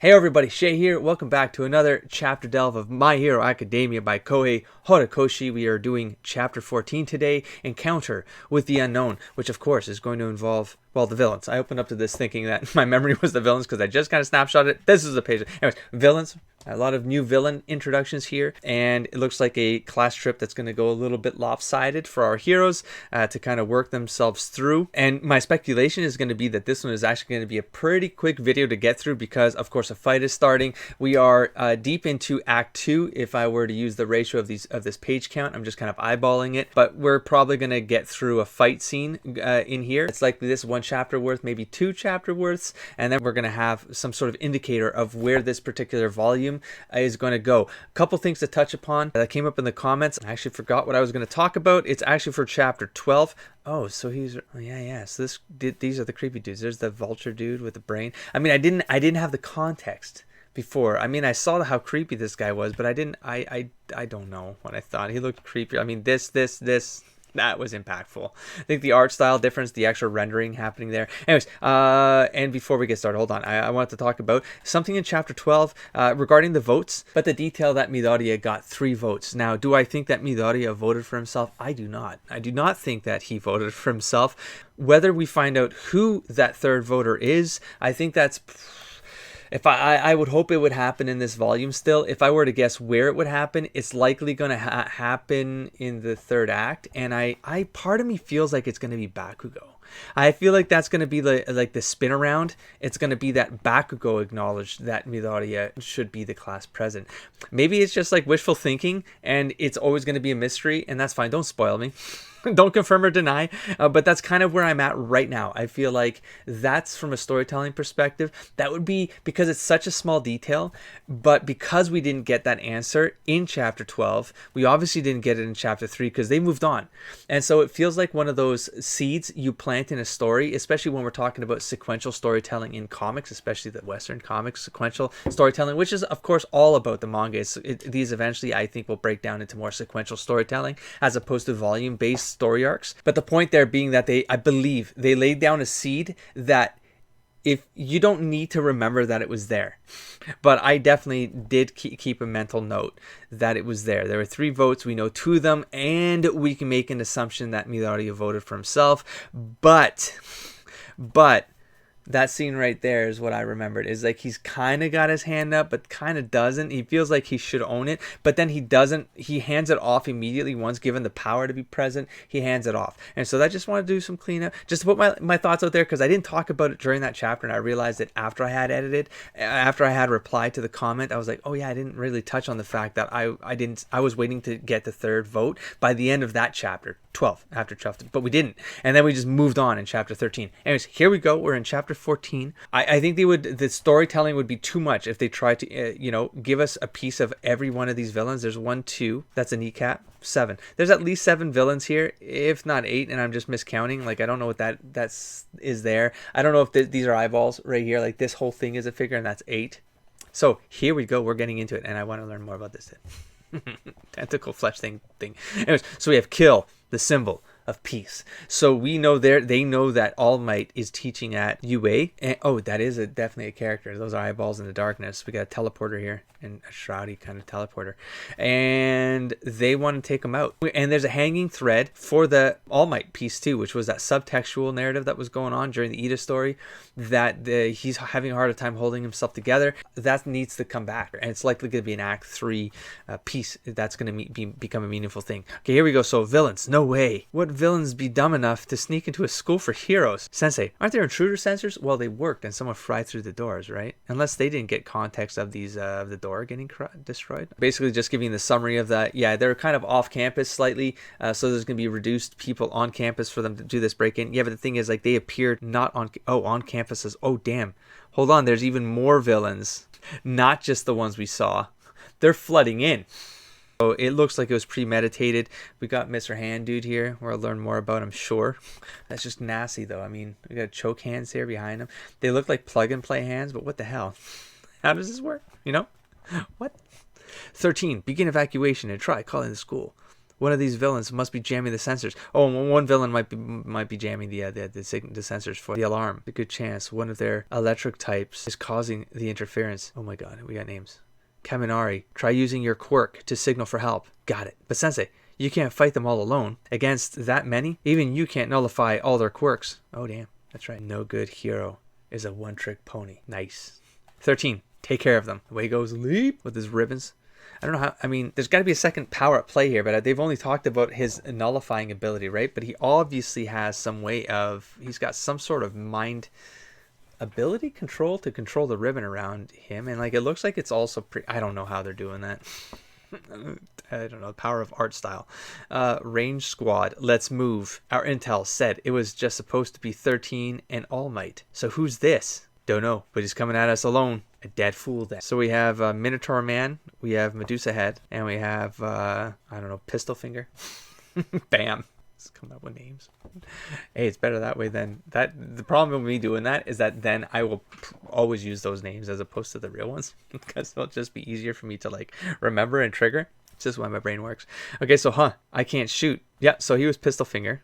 Hey everybody, Shay here. Welcome back to another chapter delve of My Hero Academia by Kohei Horikoshi. We are doing chapter 14 today, Encounter with the Unknown, which of course is going to involve, well, the villains. I opened up to this thinking that my memory was the villains because I just kind of snapshotted it. This is the page. Anyways, villains. A lot of new villain introductions here, and it looks like a class trip that's going to go a little bit lopsided for our heroes to kind of work themselves through. And my speculation is going to be that this one is actually going to be a pretty quick video to get through because, of course, a fight is starting. We are deep into Act 2. If I were to use the ratio of this page count, I'm just kind of eyeballing it, but we're probably going to get through a fight scene in here. It's likely this one chapter worth, maybe two chapter worths, and then we're going to have some sort of indicator of where this particular volume is going to go. A couple things to touch upon that came up in the comments. I actually forgot what I was going to talk about. It's actually for chapter 12. Oh, so he's so these are the creepy dudes. There's the vulture dude with the brain. I mean, I didn't have the context before. I mean, I saw how creepy this guy was, but I don't know what I thought. He looked creepy. I mean, this that was impactful. I think the art style difference, the actual rendering happening there. Anyways, and before we get started, hold on. I wanted to talk about something in chapter 12 regarding the votes, but the detail that Midoriya got 3 votes. Now, do I think that Midoriya voted for himself? I do not. I do not think that he voted for himself. Whether we find out who that third voter is, I think that's... If I would hope it would happen in this volume still. If I were to guess where it would happen, it's likely going to happen in the third act. And I part of me feels like it's going to be Bakugo. I feel like that's going to be like the spin around. It's going to be that Bakugo acknowledged that Midoriya should be the class president. Maybe it's just like wishful thinking and it's always going to be a mystery, and that's fine. Don't spoil me. Don't confirm or deny, but that's kind of where I'm at right now. I feel like that's from a storytelling perspective. That would be because it's such a small detail, but because we didn't get that answer in chapter 12, we obviously didn't get it in chapter 3 because they moved on. And so it feels like one of those seeds you plant in a story, especially when we're talking about sequential storytelling in comics, especially the Western comics, sequential storytelling, which is, of course, all about the manga. These eventually, I think, will break down into more sequential storytelling as opposed to volume-based story arcs. But the point there being that I believe they laid down a seed that if you don't need to remember that it was there, but I definitely did keep a mental note that it was there. There were 3 votes. We know 2 of them, and we can make an assumption that Midoriya voted for himself. But that scene right there is what I remembered. Is like he's kind of got his hand up, but kind of doesn't. He feels like he should own it, but then he doesn't. He hands it off immediately. Once given the power to be present, he hands it off. And so I just want to do some cleanup, just to put my thoughts out there, because I didn't talk about it during that chapter, and I realized it after I had edited, after I had replied to the comment. I was like, oh yeah, I didn't really touch on the fact that I was waiting to get the third vote by the end of that chapter 12, after 12, but we didn't, and then we just moved on in chapter 13. Anyways, here we go. We're in chapter 14. I think the storytelling would be too much if they tried to give us a piece of every one of these villains. There's 1, 2, that's a kneecap, 7. There's at least 7 villains here, if not 8, and I'm just miscounting. Like, I don't know what that is there. I don't know if these are eyeballs right here. Like, this whole thing is a figure, and that's 8. So here we go. We're getting into it, and I want to learn more about this tentacle flesh thing. Anyways, so we have Kill, the symbol of peace. So we know they know that All Might is teaching at UA, and that is definitely a character. Those are eyeballs in the darkness. We got a teleporter here, and a shroudy kind of teleporter, and they want to take him out. And there's a hanging thread for the All Might piece too, which was that subtextual narrative that was going on during the Ida story, that he's having a harder time holding himself together. That needs to come back, and it's likely going to be an Act 3 piece that's going to become a meaningful thing. Okay, here we go. So villains, no way. What villains be dumb enough to sneak into a school for heroes? Sensei, aren't there intruder sensors? Well, they worked, and someone fried through the doors, right? Unless they didn't get context of these of the door getting destroyed. Basically, just giving the summary of that. Yeah, they're kind of off campus slightly, so there's going to be reduced people on campus for them to do this break-in. Yeah, but the thing is, like, they appeared not on campuses. Oh, damn. Hold on, there's even more villains, not just the ones we saw. They're flooding in. So it looks like it was premeditated. We got Mr. Hand Dude here. We'll learn more about him, sure. That's just nasty, though. I mean, we got choke hands here behind him. They look like plug-and-play hands, but what the hell? How does this work? What? 13. Begin evacuation and try calling the school. One of these villains must be jamming the sensors. Oh, one villain might be jamming the sensors for the alarm. A good chance one of their electric types is causing the interference. Oh my god, we got names. Kaminari, try using your quirk to signal for help. Got it. But Sensei, you can't fight them all alone. Against that many, even you can't nullify all their quirks. Oh damn, that's right. No good hero is a one-trick pony. Nice. 13. Take care of them. Away goes Leap with his ribbons. I don't know how, I mean, there's got to be a second power at play here, but they've only talked about his nullifying ability, right? But he obviously has some way of, he's got some sort of mind ability control to control the ribbon around him. And like, it looks like it's also, I don't know how they're doing that. I don't know, power of art style. Range squad, let's move. Our intel said it was just supposed to be 13 and All Might. So who's this? Don't know, but he's coming at us alone. A dead fool then. So we have Minotaur Man, we have Medusa Head, and we have, I don't know, Pistol Finger. Bam. Let's come up with names. Hey, it's better that way than that. The problem with me doing that is that then I will always use those names as opposed to the real ones because it'll just be easier for me to like remember and trigger. It's just why my brain works. Okay, so I can't shoot. Yeah, so he was Pistol Finger.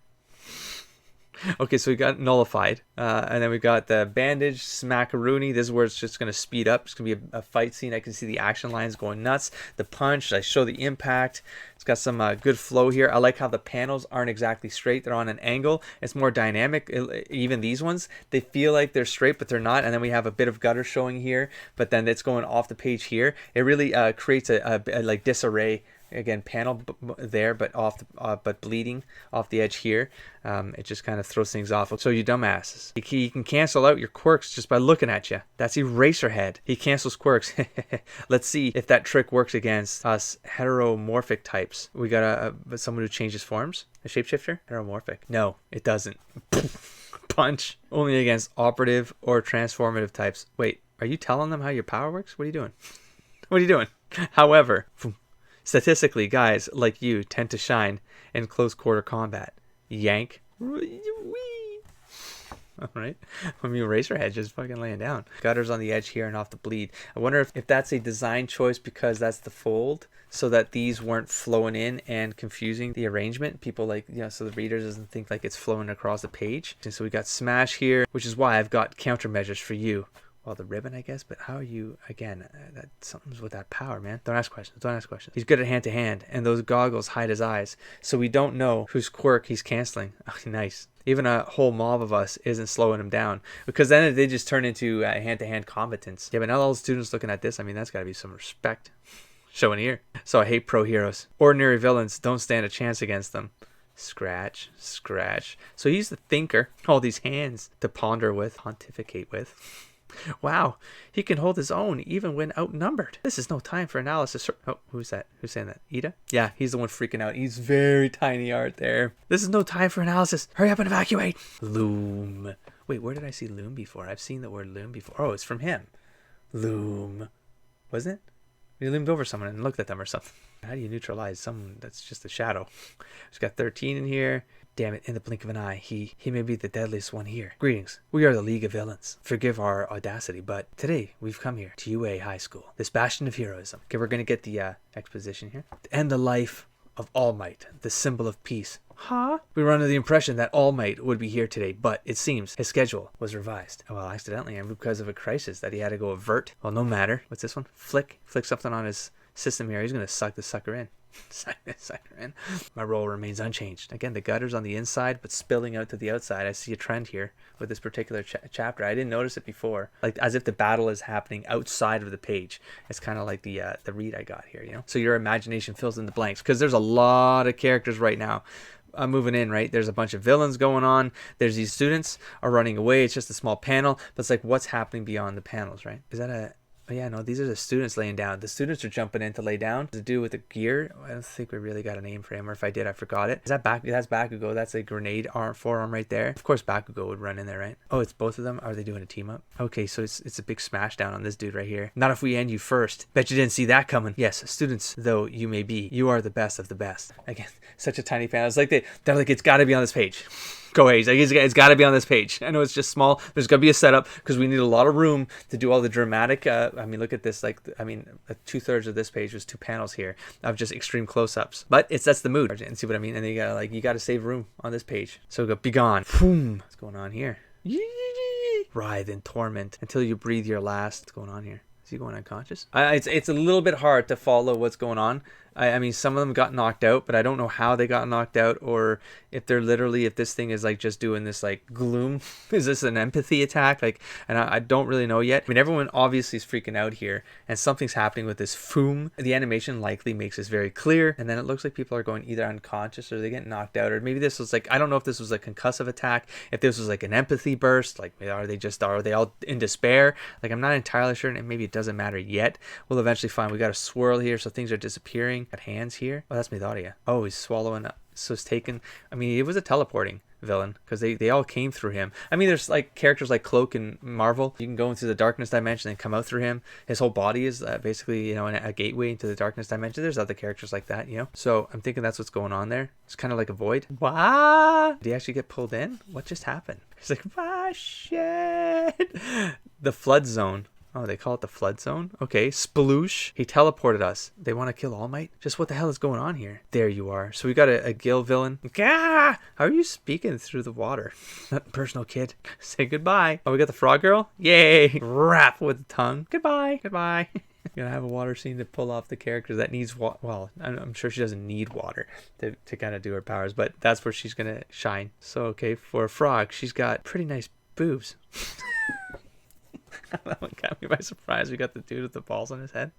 Okay, so we got nullified, and then we got the bandage, smackaroonie. This is where it's just going to speed up. It's going to be a fight scene. I can see the action lines going nuts. The punch, I show the impact. It's got some good flow here. I like how the panels aren't exactly straight. They're on an angle. It's more dynamic. Even these ones, they feel like they're straight, but they're not. And then we have a bit of gutter showing here, but then it's going off the page here. It really creates a like disarray. Again, panel there, but but bleeding off the edge here. It just kind of throws things off. So you dumbasses, you can cancel out your quirks just by looking at you. That's Eraserhead. He cancels quirks. Let's see if that trick works against us heteromorphic types. We got someone who changes forms. A shapeshifter? Heteromorphic. No, it doesn't. Punch. Only against operative or transformative types. Wait, are you telling them how your power works? What are you doing? What are you doing? However, statistically, guys like you tend to shine in close quarter combat. Yank. Wee. All right. I mean, Eraserhead just fucking laying down. Gutters on the edge here and off the bleed. I wonder if that's a design choice because that's the fold, so that these weren't flowing in and confusing the arrangement. People like, you know, so the reader doesn't think like it's flowing across the page. And so we got smash here, which is why I've got countermeasures for you. Well, the ribbon, I guess, but how are you, again, that something's with that power, man. Don't ask questions, don't ask questions. He's good at hand-to-hand, and those goggles hide his eyes, so we don't know whose quirk he's canceling. Oh, nice. Even a whole mob of us isn't slowing him down, because then they just turn into hand-to-hand combatants. Yeah, but now all the students looking at this, I mean, that's got to be some respect showing here. So I hate pro heroes. Ordinary villains don't stand a chance against them. Scratch, scratch. So he's the thinker, all these hands to ponder with, pontificate with. Wow, he can hold his own even when outnumbered. This is no time for analysis. Oh, who's that? Who's saying that? Ida? Yeah, he's the one freaking out. He's very tiny art there. This is no time for analysis. Hurry up and evacuate. Loom. Wait, where did I see loom before? I've seen the word loom before. Oh, it's from him. Loom. Wasn't it? He loomed over someone and looked at them or something. How do you neutralize someone that's just a shadow? He's got 13 in here. Damn it, in the blink of an eye, he may be the deadliest one here. Greetings, we are the League of Villains. Forgive our audacity, but today we've come here to UA High School, this bastion of heroism. Okay, we're going to get the exposition here. To end the life of All Might, the symbol of peace. Huh? We were under the impression that All Might would be here today, but it seems his schedule was revised. Oh, well, accidentally, and because of a crisis that he had to go avert. Well, no matter. What's this one? Flick something on his system here. He's going to suck the sucker in. My role remains unchanged. Again, the gutter's on the inside, but spilling out to the outside. I see a trend here with this particular chapter. I didn't notice it before, like as if the battle is happening outside of the page. It's kind of like the read I got here, you know. So your imagination fills in the blanks because there's a lot of characters right now. Moving in, right? There's a bunch of villains going on. There's these students are running away. It's just a small panel, but it's like what's happening beyond the panels, right? Is that a Oh yeah, no, these are the students laying down. The students are jumping in to lay down. To do with the gear, I don't think we really got a name for him, or if I did, I forgot it. Is that That's Bakugo. That's a grenade forearm right there. Of course, Bakugo would run in there, right? Oh, it's both of them. Are they doing a team up? Okay, so it's a big smash down on this dude right here. Not if we end you first. Bet you didn't see that coming. Yes, students, though you may be, you are the best of the best. Again, such a tiny panel. It's like they're like, it's got to be on this page. Kohei's like, it's got to be on this page. I know it's just small. There's got to be a setup because we need a lot of room to do all the dramatic. I mean, look at this. Like, I mean, 2/3 of this page was 2 panels here of just extreme close-ups. But that's the mood. And see what I mean? And then you got to save room on this page. So we go, be gone. Boom. What's going on here? Writhe in torment until you breathe your last. What's going on here? Is he going unconscious? It's a little bit hard to follow what's going on. I mean, some of them got knocked out, but I don't know how they got knocked out, or if they're literally, if this thing is like just doing this like gloom. Is this an empathy attack? Like, and I don't really know yet. I mean, everyone obviously is freaking out here, and something's happening with this foom. The animation likely makes this very clear, and then it looks like people are going either unconscious or they get knocked out, or maybe this was like, I don't know if this was a concussive attack, if this was like an empathy burst, like are they all in despair? Like, I'm not entirely sure, and maybe it doesn't matter yet. We'll eventually find. We got a swirl here, so things are disappearing. Got hands here. Oh, that's Midoriya. Oh, he's swallowing up. So it's taken. I mean, it was a teleporting villain because they all came through him. I mean, there's like characters like Cloak and Marvel. You can go into the darkness dimension and come out through him. His whole body is basically, a gateway into the darkness dimension. There's other characters like that, So I'm thinking that's what's going on there. It's kind of like a void. Wow. Did he actually get pulled in? What just happened? He's like, ah, shit. The flood zone. Oh, they call it the flood zone? Okay, sploosh. He teleported us. They want to kill All Might? Just what the hell is going on here? There you are. So we got a Gil villain. Ah! How are you speaking through the water? That personal kid. Say goodbye. Oh, we got the frog girl? Yay! Rap with the tongue. Goodbye. Goodbye. Gonna have a water scene to pull off the character that needs well, I'm sure she doesn't need water to kind of do her powers, but that's where she's gonna shine. So, okay, for a frog, she's got pretty nice boobs. That one got me by surprise. We got the dude with the balls on his head.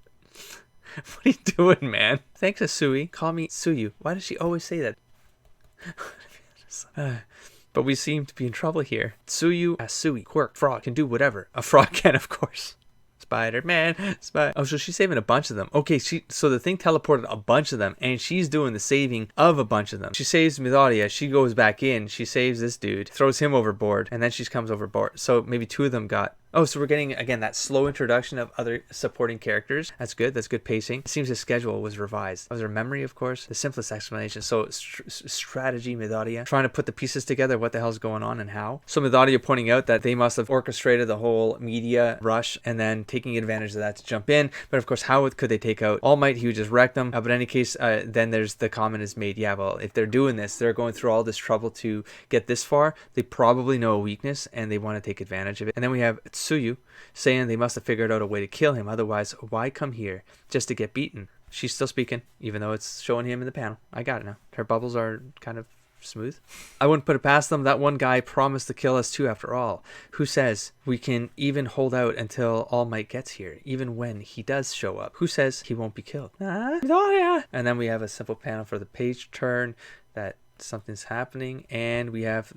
What are you doing, man? Thanks, Asui. Call me Suyu. Why does she always say that? But we seem to be in trouble here. Tsuyu, Asui, quirk, frog, can do whatever. A frog can, of course. Spider-Man, Oh, so she's saving a bunch of them. Okay, so the thing teleported a bunch of them, and she's doing the saving of a bunch of them. She saves Midoriya, she goes back in, she saves this dude, throws him overboard, and then she comes overboard. So maybe 2 of them got... Oh, so we're getting, again, that slow introduction of other supporting characters. That's good. That's good pacing. It seems the schedule was revised. Was there memory, of course? The simplest explanation. So strategy, Midoriya. Trying to put the pieces together, what the hell's going on and how. So Midoriya pointing out that they must have orchestrated the whole media rush and then taking advantage of that to jump in. But, of course, how could they take out All Might? He would just wreck them. But in any case, then there's the comment is made. Yeah, well, if they're doing this, they're going through all this trouble to get this far. They probably know a weakness and they want to take advantage of it. And then we have Tsuyu saying they must have figured out a way to kill him. Otherwise, why come here just to get beaten? She's still speaking, even though it's showing him in the panel. I got it now. Her bubbles are kind of smooth. I wouldn't put it past them. That one guy promised to kill us too, after all. Who says we can even hold out until All Might gets here, even when he does show up? Who says he won't be killed? And then we have a simple panel for the page turn that something's happening, and we have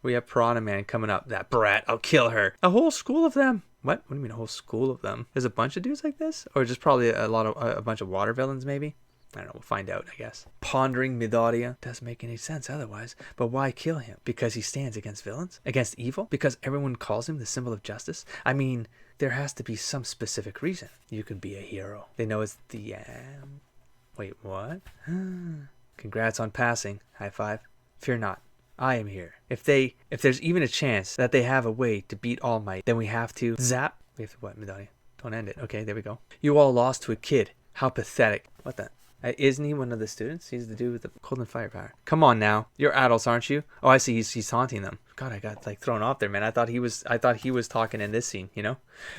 we have Piranha Man coming up. That brat, I'll kill her. A whole school of them. What do you mean a whole school of them? There's a bunch of dudes like this, or just probably a bunch of water villains maybe? I don't know, we'll find out, I guess. Pondering Midoriya. Doesn't make any sense otherwise. But why kill him? Because he stands against villains? Against evil? Because everyone calls him the symbol of justice? I mean, there has to be some specific reason. You can be a hero. They know it's the... Wait, what? Congrats on passing. High five. Fear not. I am here. If there's even a chance that they have a way to beat All Might, then we have to... Zap. We have to what, Midoriya? Don't end it. Okay, there we go. You all lost to a kid. How pathetic. What the... isn't he one of the students? He's the dude with the cold and fire power. Come on now. You're adults, aren't you? Oh, I see. He's taunting them. God, I got like thrown off there, man. I thought he was talking in this scene,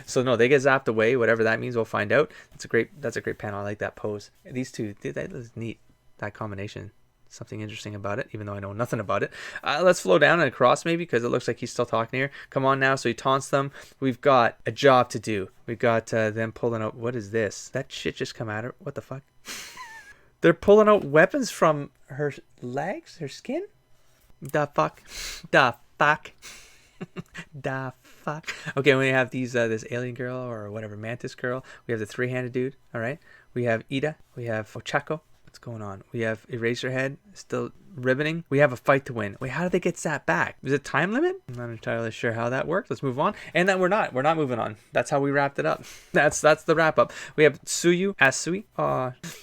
So no, they get zapped away. Whatever that means, we'll find out. That's a great panel. I like that pose. These two, that was neat. That combination. Something interesting about it, even though I know nothing about it. Let's flow down and across maybe, because it looks like he's still talking here. Come on now. So he taunts them. We've got a job to do. We've got them pulling out. What is this? That shit just come at her. What the fuck? They're pulling out weapons from her legs, her skin? The fuck? The fuck? The fuck? Okay, we have these this alien girl or whatever, mantis girl. We have the 3-handed dude, all right? We have Ida. We have Ochako. What's going on? We have Eraserhead still ribboning. We have a fight to win. Wait, how did they get zapped back? Is it time limit? I'm not entirely sure how that works. Let's move on. And then we're not moving on. That's how we wrapped it up. That's the wrap up. We have Tsuyu, Asui.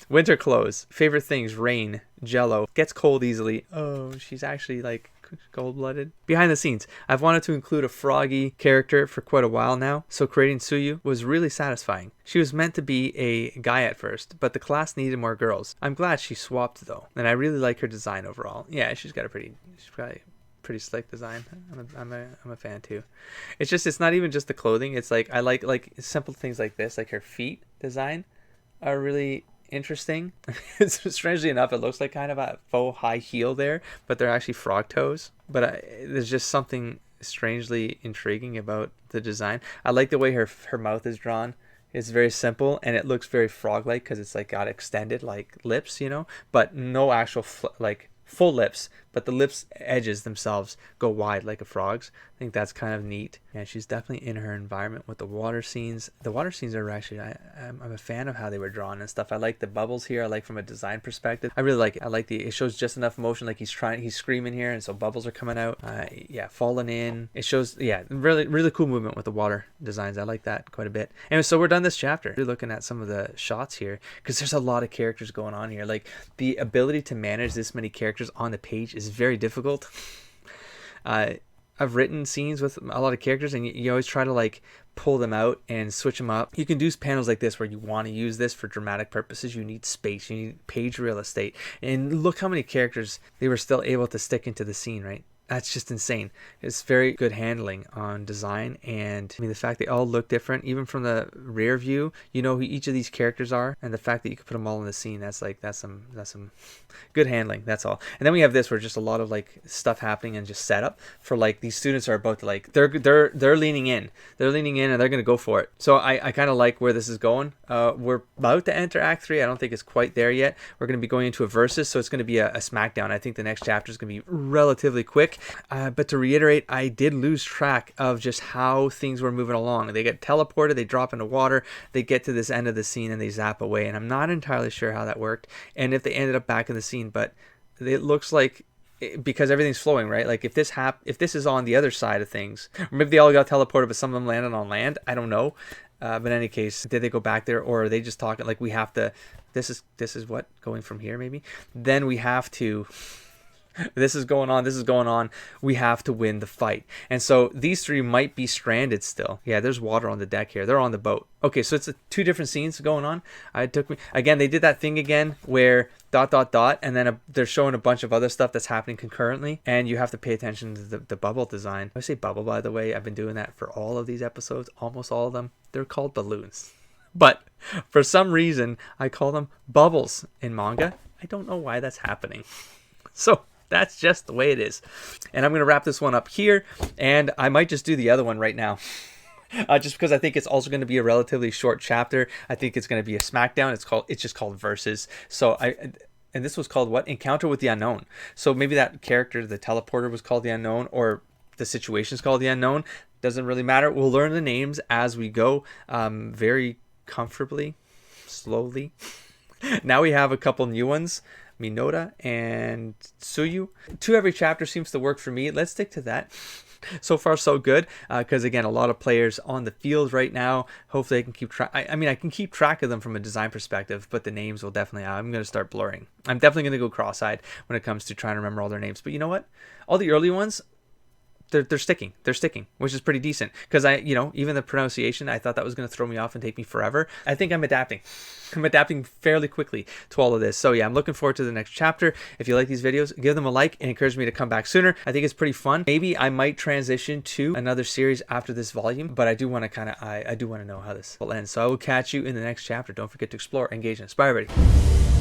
Winter clothes. Favorite things, rain, jello. Gets cold easily. Oh, she's actually like Cold-blooded. Behind the scenes, I've wanted to include a froggy character for quite a while now, so creating Tsuyu was really satisfying. She was meant to be a guy at first, but the class needed more girls. I'm glad she swapped though, and I really like her design overall. Yeah, she's got a pretty slick design. I'm a fan too. It's not even just the clothing. It's like I like simple things like this, like her feet design are really interesting. Strangely enough, it looks like kind of a faux high heel there, but they're actually frog toes. But there's just something strangely intriguing about the design. I like the way her mouth is drawn. It's very simple and it looks very frog-like because it's like got extended like lips, you know, but no actual like full lips, but the lips edges themselves go wide like a frog's. I think that's kind of neat. And she's definitely in her environment with the water scenes. The water scenes are actually, I'm a fan of how they were drawn and stuff. I like the bubbles here. I like from a design perspective. I really like it. I like it shows just enough motion, like he's screaming here, and so bubbles are coming out. Yeah, falling in. It shows, yeah, really cool movement with the water designs. I like that quite a bit. And so we're done this chapter. We're looking at some of the shots here because there's a lot of characters going on here. Like the ability to manage this many characters on the page is very difficult. I've written scenes with a lot of characters and you always try to like pull them out and switch them up. You can do panels like this where you want to use this for dramatic purposes. You need space, you need page real estate, and look how many characters they were still able to stick into the scene, right? That's just insane. It's very good handling on design, and I mean the fact they all look different, even from the rear view, you know who each of these characters are, and the fact that you can put them all in the scene, that's some good handling. That's all. And then we have this where just a lot of like stuff happening and just setup for like these students are about to like they're leaning in, and they're gonna go for it. So I kind of like where this is going. We're about to enter Act 3. I don't think it's quite there yet. We're gonna be going into a versus, so it's gonna be a smackdown. I think the next chapter is gonna be relatively quick. But to reiterate, I did lose track of just how things were moving along. They get teleported, they drop into water, they get to this end of the scene and they zap away. And I'm not entirely sure how that worked and if they ended up back in the scene. But it looks like, because everything's flowing, right? Like if this is on the other side of things, or maybe they all got teleported but some of them landed on land. I don't know. But in any case, did they go back there, or are they just talking like we have to, this is what going from here maybe? Then we have to, this is going on, we have to win the fight. And so these three might be stranded still. Yeah, there's water on the deck here. They're on the boat. Okay, so it's two different scenes going on. Again, they did that thing again where ... and then they're showing a bunch of other stuff that's happening concurrently, and you have to pay attention to the bubble design. I say bubble, by the way. I've been doing that for all of these episodes, almost all of them. They're called balloons, but for some reason I call them bubbles in manga. I don't know why that's happening. So that's just the way it is. And I'm going to wrap this one up here, and I might just do the other one right now. Just because I think it's also going to be a relatively short chapter. I think it's going to be a smackdown. It's just called Versus. So and this was called what? Encounter with the Unknown. So maybe that character, the teleporter, was called the Unknown, or the situation is called the Unknown. Doesn't really matter. We'll learn the names as we go, very comfortably, slowly. Now we have a couple new ones. Minota and Tsuyu. 2 every chapter seems to work for me. Let's stick to that. So far so good, because again, a lot of players on the field right now. Hopefully I can keep track. I mean, I can keep track of them from a design perspective, but the names will definitely, I'm going to start blurring. I'm definitely going to go cross-eyed when it comes to trying to remember all their names. But you know what? All the early ones, they're sticking, which is pretty decent, because even the pronunciation, I thought that was going to throw me off and take me forever. I think I'm adapting fairly quickly to all of this. So yeah, I'm looking forward to the next chapter. If you like these videos, give them a like and encourage me to come back sooner. I think it's pretty fun. Maybe I might transition to another series after this volume, but I do want to I do want to know how this will end. So I will catch you in the next chapter. Don't forget to explore, engage, and inspire everybody.